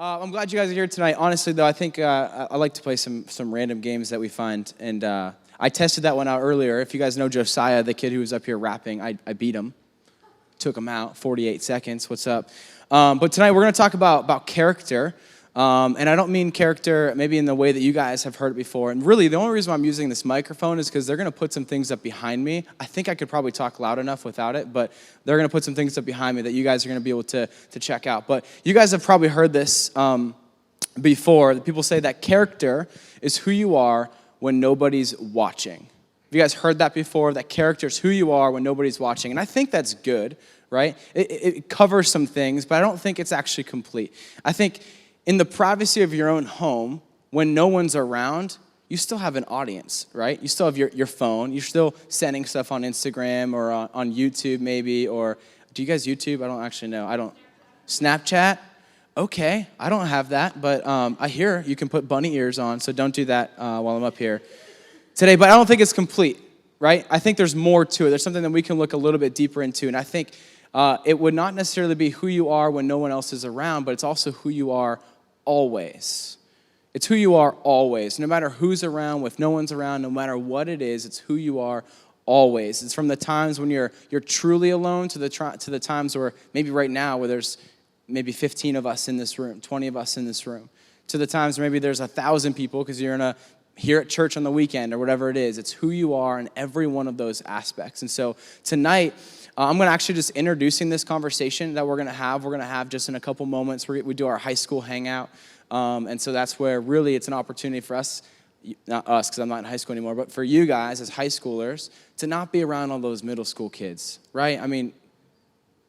I'm glad you guys are here tonight. Honestly, though, I think I like to play some random games that we find, and I tested that one out earlier. If you guys know Josiah, the kid who was up here rapping, I beat him, took him out, 48 seconds. What's up? But tonight we're going to talk about character, and I don't mean character maybe in the way that you guys have heard it before. And really, the only reason why I'm using this microphone is because they're going to put some things up behind me. I think I could probably talk loud enough without it, but they're going to put some things up behind me that you guys are going to be able to check out. But you guys have probably heard this before. People say that character is who you are when nobody's watching. Have you guys heard that before? That character is who you are when nobody's watching. And I think that's good, right? It covers some things, but I don't think it's actually complete. I think in the privacy of your own home, when no one's around, you still have an audience, right? You still have your phone. You're still sending stuff on Instagram or on YouTube maybe, or do you guys YouTube? I don't actually know. I don't. Snapchat? Okay, I don't have that, but I hear you can put bunny ears on, so don't do that while I'm up here today. But I don't think it's complete, right? I think there's more to it. There's something that we can look a little bit deeper into, and I think it would not necessarily be who you are when no one else is around, but it's also who you are always. It's who you are always. No matter who's around, if no one's around, no matter what it is, it's who you are always. It's from the times when you're truly alone to the times where maybe right now where there's maybe 15 of us in this room, 20 of us in this room, to the times where maybe there's 1,000 people because you're here at church on the weekend or whatever it is. It's who you are in every one of those aspects. And so tonight, I'm going to actually just introducing this conversation that we're going to have. We're going to have just in a couple moments. We do our high school hangout. And so that's where really it's an opportunity for us, not us because I'm not in high school anymore, but for you guys as high schoolers to not be around all those middle school kids, right? I mean,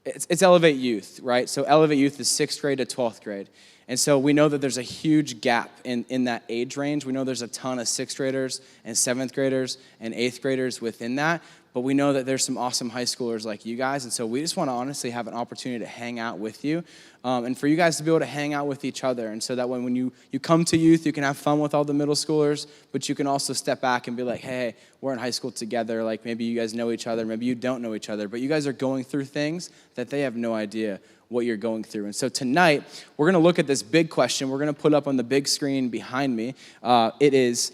it's Elevate Youth, right? So Elevate Youth is 6th grade to 12th grade. And so we know that there's a huge gap in that age range. We know there's a ton of 6th graders and 7th graders and 8th graders within that. But we know that there's some awesome high schoolers like you guys. And so we just want to honestly have an opportunity to hang out with you and for you guys to be able to hang out with each other. And so that when you come to youth, you can have fun with all the middle schoolers, but you can also step back and be like, hey, we're in high school together. Like maybe you guys know each other. Maybe you don't know each other. But you guys are going through things that they have no idea what you're going through. And so tonight, we're going to look at this big question. We're going to put up on the big screen behind me. It is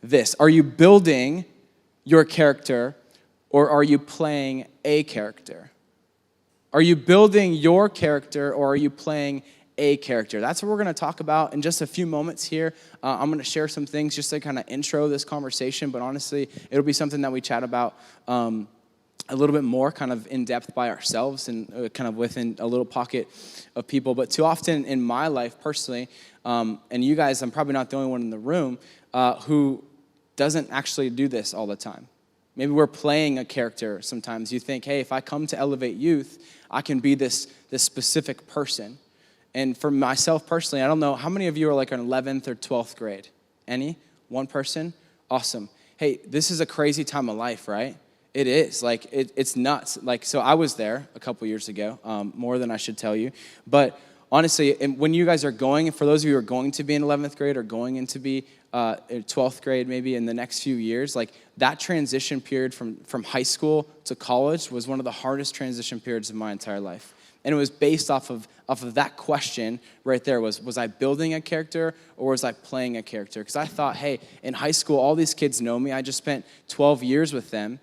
this. Are you building your character or are you playing a character? Are you building your character or are you playing a character? That's what we're going to talk about in just a few moments here. I'm going to share some things just to kind of intro this conversation, but honestly, it'll be something that we chat about a little bit more kind of in depth by ourselves and kind of within a little pocket of people. But too often in my life personally, and you guys, I'm probably not the only one in the room who doesn't actually do this all the time. Maybe we're playing a character sometimes. You think, hey, if I come to Elevate Youth, I can be this specific person. And for myself personally, I don't know, how many of you are like in 11th or 12th grade? Any? One person? Awesome. Hey, this is a crazy time of life, right? It is. Like, it's nuts. Like, so I was there a couple years ago, more than I should tell you. But honestly, when you guys are going, and for those of you who are going to be in 11th grade or going into be 12th grade maybe in the next few years, like that transition period from high school to college was one of the hardest transition periods of my entire life. And it was based off of that question right there was I building a character or was I playing a character? Because I thought, hey, in high school, all these kids know me. I just spent 12 years with them.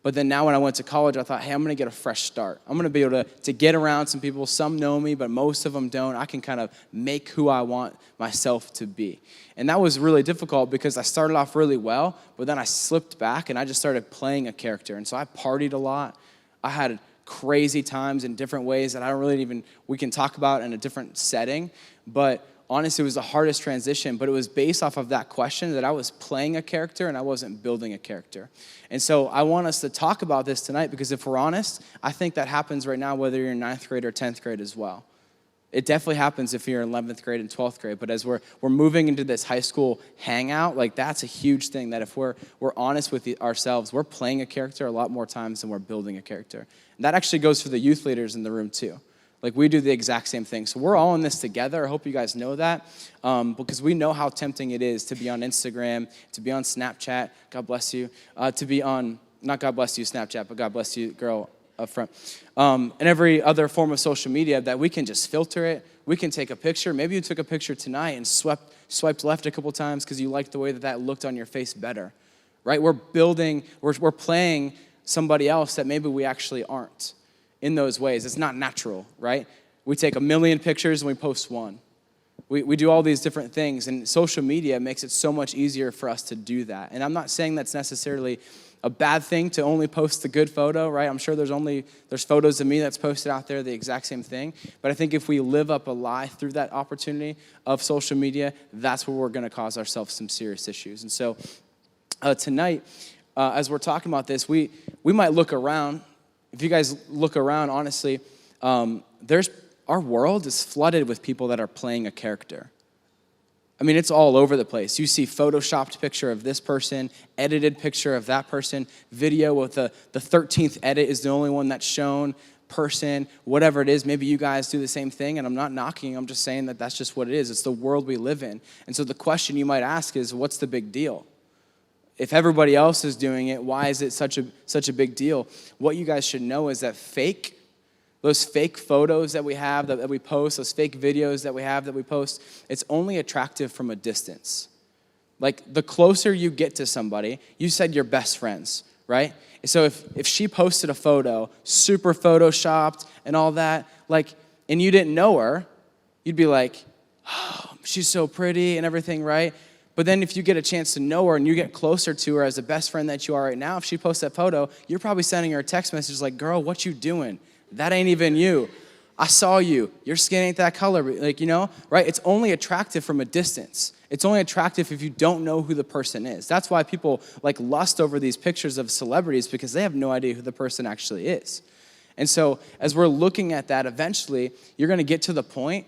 But then now when I went to college, I thought, hey, I'm going to get a fresh start. I'm going to be able to get around some people. Some know me, but most of them don't. I can kind of make who I want myself to be. And that was really difficult because I started off really well, but then I slipped back and I just started playing a character. And so I partied a lot. I had crazy times in different ways that I don't really we can talk about in a different setting. But honestly, it was the hardest transition, but it was based off of that question that I was playing a character and I wasn't building a character. And so I want us to talk about this tonight because if we're honest, I think that happens right now whether you're in 9th grade or 10th grade as well. It definitely happens if you're in 11th grade and 12th grade, but as we're moving into this high school hangout, like that's a huge thing that if we're honest with ourselves, we're playing a character a lot more times than we're building a character. And that actually goes for the youth leaders in the room too. Like we do the exact same thing. So we're all in this together. I hope you guys know that because we know how tempting it is to be on Instagram, to be on Snapchat, God bless you, to be on, not God bless you Snapchat, but God bless you, girl, up front. And every other form of social media that we can just filter it. We can take a picture. Maybe you took a picture tonight and swiped left a couple times because you liked the way that looked on your face better, right? We're playing somebody else that maybe we actually aren't in those ways. It's not natural, right? We take a million pictures and we post one. We do all these different things, and social media makes it so much easier for us to do that. And I'm not saying that's necessarily a bad thing to only post the good photo, right? I'm sure there's photos of me that's posted out there the exact same thing. But I think if we live up a lie through that opportunity of social media, that's where we're going to cause ourselves some serious issues. And so tonight, as we're talking about this, we might look around. If you guys look around, honestly, our world is flooded with people that are playing a character. I mean, it's all over the place. You see photoshopped picture of this person, edited picture of that person, video with the 13th edit is the only one that's shown, person, whatever it is. Maybe you guys do the same thing, and I'm not knocking. I'm just saying that that's just what it is. It's the world we live in. And so the question you might ask is, what's the big deal? If everybody else is doing it, why is it such a big deal? What you guys should know is that those fake photos that we have, that we post, those fake videos that we have that we post, it's only attractive from a distance. Like, the closer you get to somebody, you said you're best friends, right? So if she posted a photo, super photoshopped and all that, and you didn't know her, you'd be like, oh, she's so pretty and everything, right? But then if you get a chance to know her and you get closer to her as a best friend that you are right now, if she posts that photo, you're probably sending her a text message like, girl, what you doing? That ain't even you. I saw you. Your skin ain't that color. Right? It's only attractive from a distance. It's only attractive if you don't know who the person is. That's why people lust over these pictures of celebrities, because they have no idea who the person actually is. And so as we're looking at that, eventually you're going to get to the point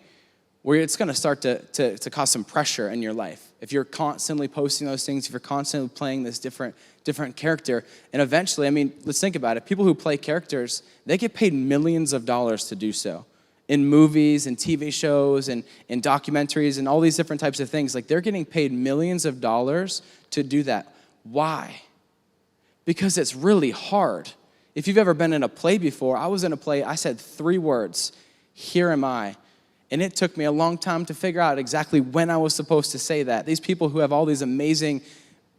where it's going to start to cause some pressure in your life. If you're constantly posting those things, if you're constantly playing this different character, and eventually, let's think about it. People who play characters, they get paid millions of dollars to do so. In movies and TV shows and in documentaries and all these different types of things. They're getting paid millions of dollars to do that. Why? Because it's really hard. If you've ever been in a play before, I was in a play, I said 3 words, here am I. And it took me a long time to figure out exactly when I was supposed to say that. These people who have all these amazing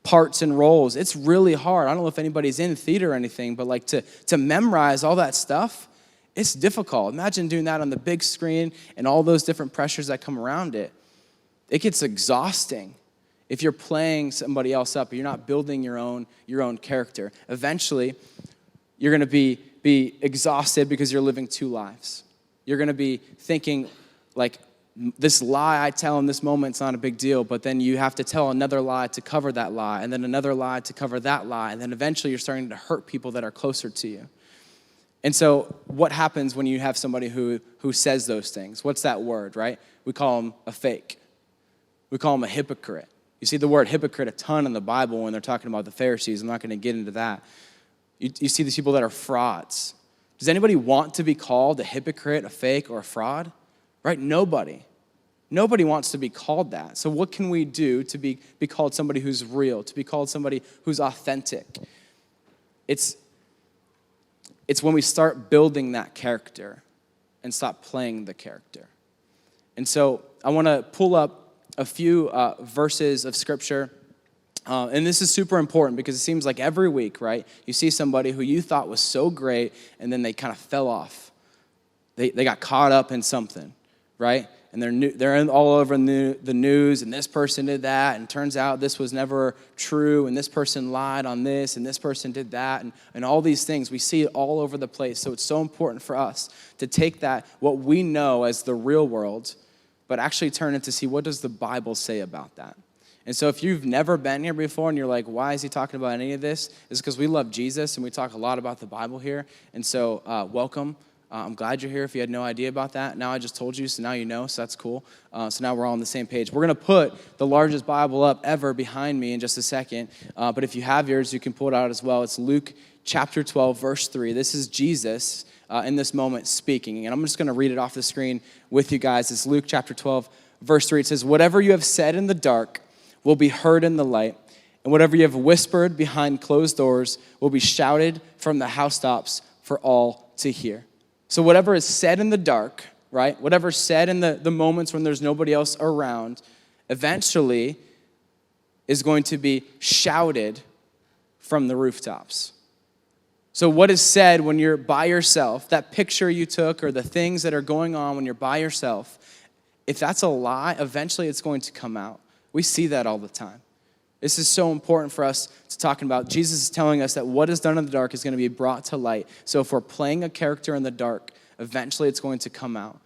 parts and roles, it's really hard. I don't know if anybody's in theater or anything, but to memorize all that stuff, it's difficult. Imagine doing that on the big screen and all those different pressures that come around it. It gets exhausting if you're playing somebody else up, or you're not building your own character. Eventually, you're going to be exhausted because you're living 2 lives. You're going to be thinking, this lie I tell in this moment, it's not a big deal, but then you have to tell another lie to cover that lie, and then another lie to cover that lie, and then eventually you're starting to hurt people that are closer to you. And so what happens when you have somebody who says those things? What's that word, right? We call them a fake. We call them a hypocrite. You see the word hypocrite a ton in the Bible when they're talking about the Pharisees. I'm not going to get into that. You see these people that are frauds. Does anybody want to be called a hypocrite, a fake, or a fraud? Right? Nobody. Nobody wants to be called that. So what can we do to be called somebody who's real, to be called somebody who's authentic? It's when we start building that character and stop playing the character. And so I want to pull up a few verses of Scripture. And this is super important because it seems like every week, right, you see somebody who you thought was so great and then they kind of fell off. They got caught up in something. Right? And they're all over the news, and this person did that, and turns out this was never true, and this person lied on this, and this person did that, and all these things. We see it all over the place. So it's so important for us to take that, what we know as the real world, but actually turn it to see, what does the Bible say about that? And so if you've never been here before and you're like, why is he talking about any of this? It's because we love Jesus, and we talk a lot about the Bible here. And so welcome. I'm glad you're here if you had no idea about that. Now I just told you, so now you know, so that's cool. So now we're all on the same page. We're going to put the largest Bible up ever behind me in just a second. But if you have yours, you can pull it out as well. It's Luke chapter 12, verse 3. This is Jesus in this moment speaking. And I'm just going to read it off the screen with you guys. It's Luke chapter 12, verse 3. It says, whatever you have said in the dark will be heard in the light. And whatever you have whispered behind closed doors will be shouted from the housetops for all to hear. So whatever is said in the dark, right? Whatever's said in the moments when there's nobody else around, eventually is going to be shouted from the rooftops. So what is said when you're by yourself, that picture you took or the things that are going on when you're by yourself, if that's a lie, eventually it's going to come out. We see that all the time. This is so important for us to talk about. Jesus is telling us that what is done in the dark is going to be brought to light. So if we're playing a character in the dark, eventually it's going to come out.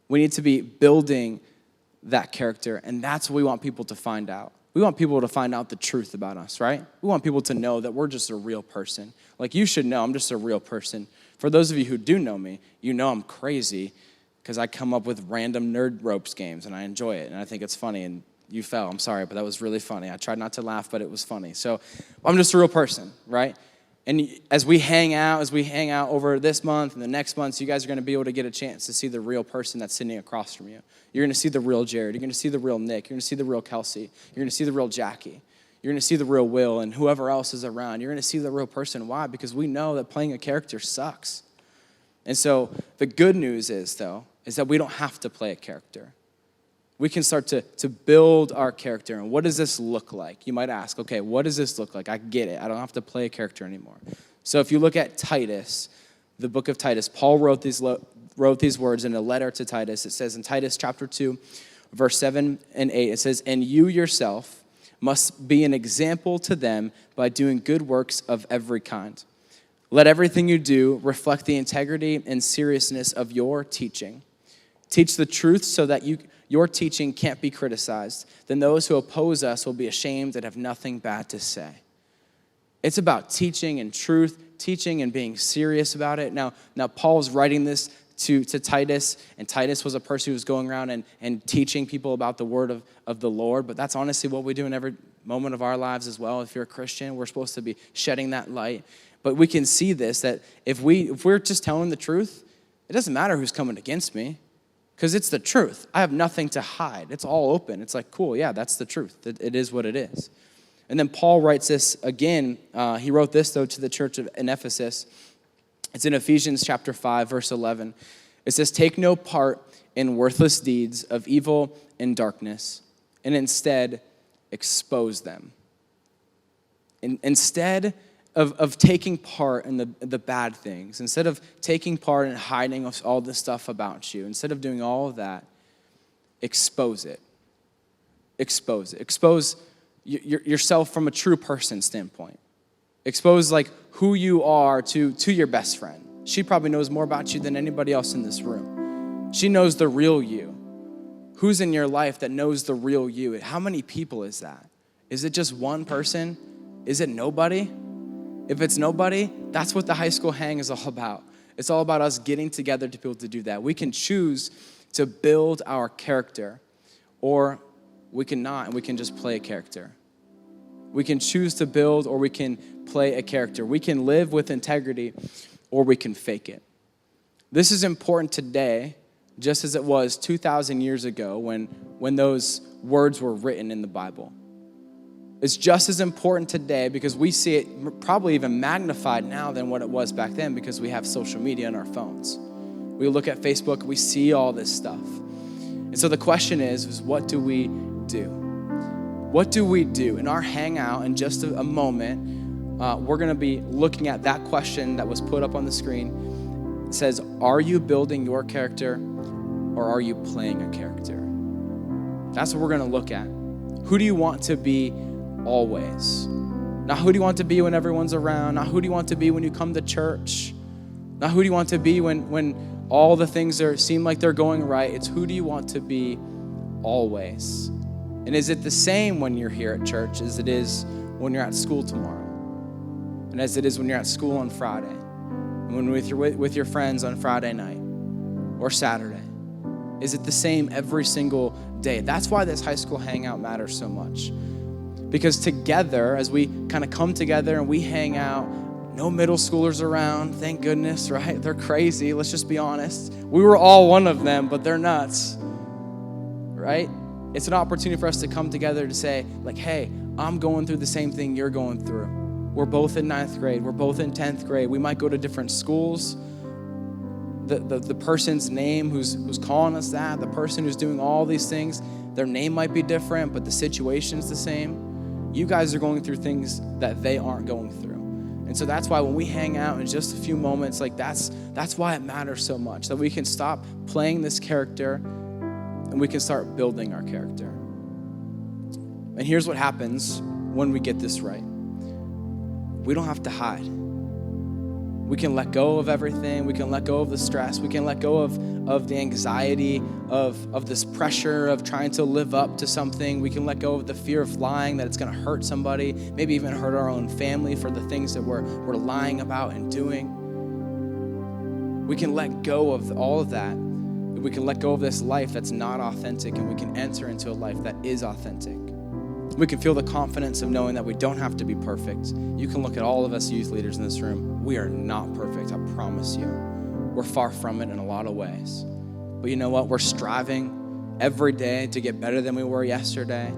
We need to be building that character, and that's what we want people to find out. We want people to find out the truth about us, right? We want people to know that we're just a real person. Like, you should know I'm just a real person. For those of you who do know me, you know I'm crazy because I come up with random nerd ropes games, and I enjoy it, and I think it's funny, and you fell. I'm sorry, but that was really funny. I tried not to laugh, but it was funny. So I'm just a real person, right? And as we hang out over this month and the next month, you guys are going to be able to get a chance to see the real person that's sitting across from you. You're going to see the real Jared. You're going to see the real Nick. You're going to see the real Kelsey. You're going to see the real Jackie. You're going to see the real Will and whoever else is around. You're going to see the real person. Why? Because we know that playing a character sucks. And so the good news is, though, is that we don't have to play a character. We can start to build our character. And what does this look like? You might ask, okay, what does this look like? I get it. I don't have to play a character anymore. So if you look at Titus, the book of Titus, Paul wrote these words in a letter to Titus. It says in Titus chapter 2, verse 7 and 8, it says, "And you yourself must be an example to them by doing good works of every kind. Let everything you do reflect the integrity and seriousness of your teaching. Teach the truth so that your teaching can't be criticized. Then those who oppose us will be ashamed and have nothing bad to say." It's about teaching and truth, teaching and being serious about it. Now Paul's writing this to Titus, and Titus was a person who was going around and teaching people about the word of the Lord, but that's honestly what we do in every moment of our lives as well. If you're a Christian, we're supposed to be shedding that light. But we can see this, that if we're just telling the truth, it doesn't matter who's coming against me. Because it's the truth. I have nothing to hide. It's all open. It's like, cool, yeah, that's the truth. It is what it is. And then Paul writes this again. He wrote this, though, to the church in Ephesus. It's in Ephesians chapter 5, verse 11. It says, "Take no part in worthless deeds of evil and darkness, and instead expose them." Instead of taking part in the bad things, instead of taking part in hiding all this stuff about you, instead of doing all of that, expose it. Expose it. Expose yourself from a true person standpoint. Expose like who you are to your best friend. She probably knows more about you than anybody else in this room. She knows the real you. Who's in your life that knows the real you? How many people is that? Is it just one person? Is it nobody? If it's nobody, that's what the high school hang is all about. It's all about us getting together to be able to do that. We can choose to build our character, or we can not, and we can just play a character. We can choose to build, or we can play a character. We can live with integrity, or we can fake it. This is important today, just as it was 2,000 years ago when those words were written in the Bible. It's just as important today because we see it probably even magnified now than what it was back then because we have social media on our phones. We look at Facebook, we see all this stuff. And so the question is what do we do? What do we do? In our hangout in just a moment, we're going to be looking at that question that was put up on the screen. It says, are you building your character or are you playing a character? That's what we're going to look at. Who do you want to be always? Not who do you want to be when everyone's around, not who do you want to be when you come to church, not who do you want to be when all the things seem like they're going right. It's who do you want to be always? And is it the same when you're here at church as it is when you're at school tomorrow? And as it is when you're at school on Friday? And when with your friends on Friday night or Saturday? Is it the same every single day? That's why this high school hangout matters so much. Because together, as we kind of come together and we hang out, no middle schoolers around, thank goodness, right? They're crazy, let's just be honest. We were all one of them, but they're nuts, right? It's an opportunity for us to come together to say, like, hey, I'm going through the same thing you're going through. we're both in 9th grade, we're both in 10th grade, we might go to different schools. The person's name who's calling us that, the person who's doing all these things, their name might be different, but the situation's the same. You guys are going through things that they aren't going through. And so that's why when we hang out in just a few moments, like that's why it matters so much, that we can stop playing this character and we can start building our character. And here's what happens when we get this right. We don't have to hide. We can let go of everything. We can let go of the stress. We can let go of the anxiety, of this pressure of trying to live up to something. We can let go of the fear of lying, that it's going to hurt somebody, maybe even hurt our own family for the things that we're lying about and doing. We can let go of all of that. We can let go of this life that's not authentic, and we can enter into a life that is authentic. We can feel the confidence of knowing that we don't have to be perfect. You can look at all of us youth leaders in this room. We are not perfect, I promise you. We're far from it in a lot of ways. But you know what? We're striving every day to get better than we were yesterday.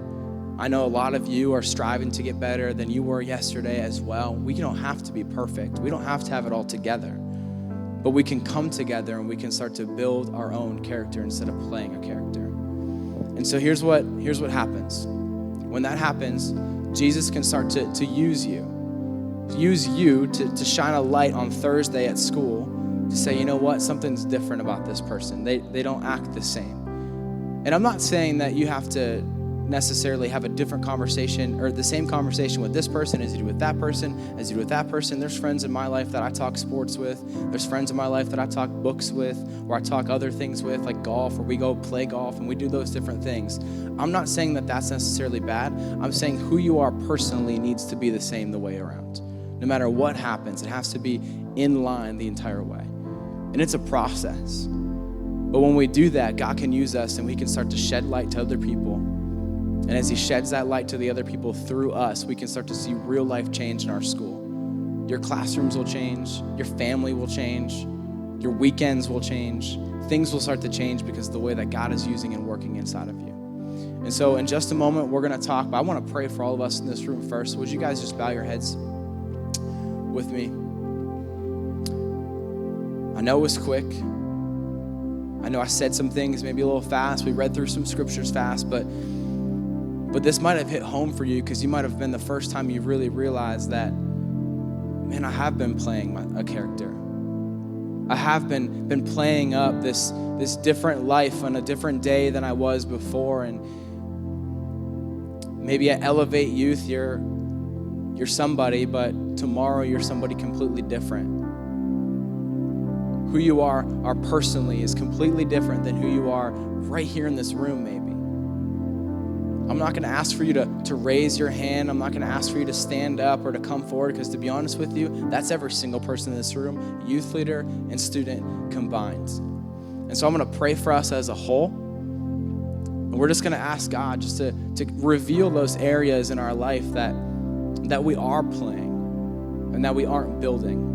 I know a lot of you are striving to get better than you were yesterday as well. We don't have to be perfect. We don't have to have it all together. But we can come together and we can start to build our own character instead of playing a character. And so here's what happens. When that happens, Jesus can start to use you to shine a light on Thursday at school to say, you know what, something's different about this person. They don't act the same. And I'm not saying that you have to necessarily have a different conversation or the same conversation with this person as you do with that person, as you do with that person. There's friends in my life that I talk sports with. There's friends in my life that I talk books with, or I talk other things with, like golf, or we go play golf and we do those different things. I'm not saying that that's necessarily bad. I'm saying who you are personally needs to be the same the way around. No matter what happens, it has to be in line the entire way. And it's a process. But when we do that, God can use us and we can start to shed light to other people. And as he sheds that light to the other people through us, we can start to see real life change in our school. Your classrooms will change. Your family will change. Your weekends will change. Things will start to change because of the way that God is using and working inside of you. And so in just a moment, we're going to talk, but I want to pray for all of us in this room first. Would you guys just bow your heads with me? I know it was quick. I know I said some things maybe a little fast. We read through some scriptures fast, but this might have hit home for you because you might have been the first time you really realized that, man, I have been playing a character. I have been playing up this different life on a different day than I was before. And maybe at Elevate Youth, you're somebody, but tomorrow you're somebody completely different. Who you are personally is completely different than who you are right here in this room, maybe. I'm not going to ask for you to raise your hand. I'm not going to ask for you to stand up or to come forward because, to be honest with you, that's every single person in this room, youth leader and student combined. And so I'm going to pray for us as a whole. And we're just going to ask God just to reveal those areas in our life that we are playing and that we aren't building.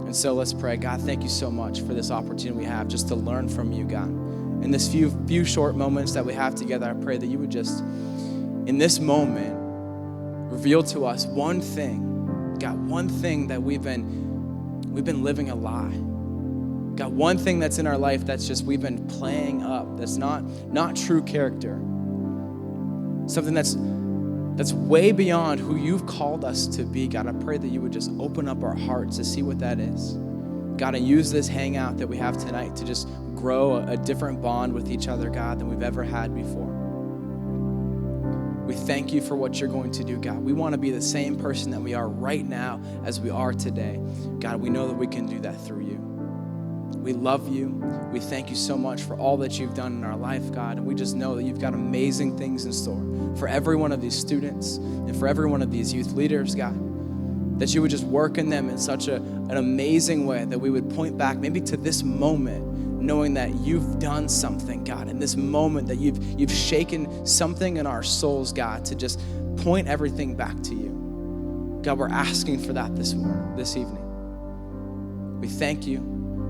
And so let's pray. God, thank you so much for this opportunity we have just to learn from you, God. In this few short moments that we have together, I pray that you would just, in this moment, reveal to us one thing. God, one thing that we've been living a lie. God, one thing that's in our life that's just we've been playing up. That's not true character. Something that's way beyond who you've called us to be. God, I pray that you would just open up our hearts to see what that is. God, and use this hangout that we have tonight to just grow a different bond with each other, God, than we've ever had before. We thank you for what you're going to do, God. We want to be the same person that we are right now as we are today. God, we know that we can do that through you. We love you. We thank you so much for all that you've done in our life, God. And we just know that you've got amazing things in store for every one of these students and for every one of these youth leaders, God. That you would just work in them in such an amazing way that we would point back maybe to this moment, knowing that you've done something, God, in this moment that you've shaken something in our souls, God, to just point everything back to you. God, we're asking for that this evening. We thank you.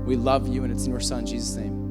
We love you, and it's in your Son, Jesus' name.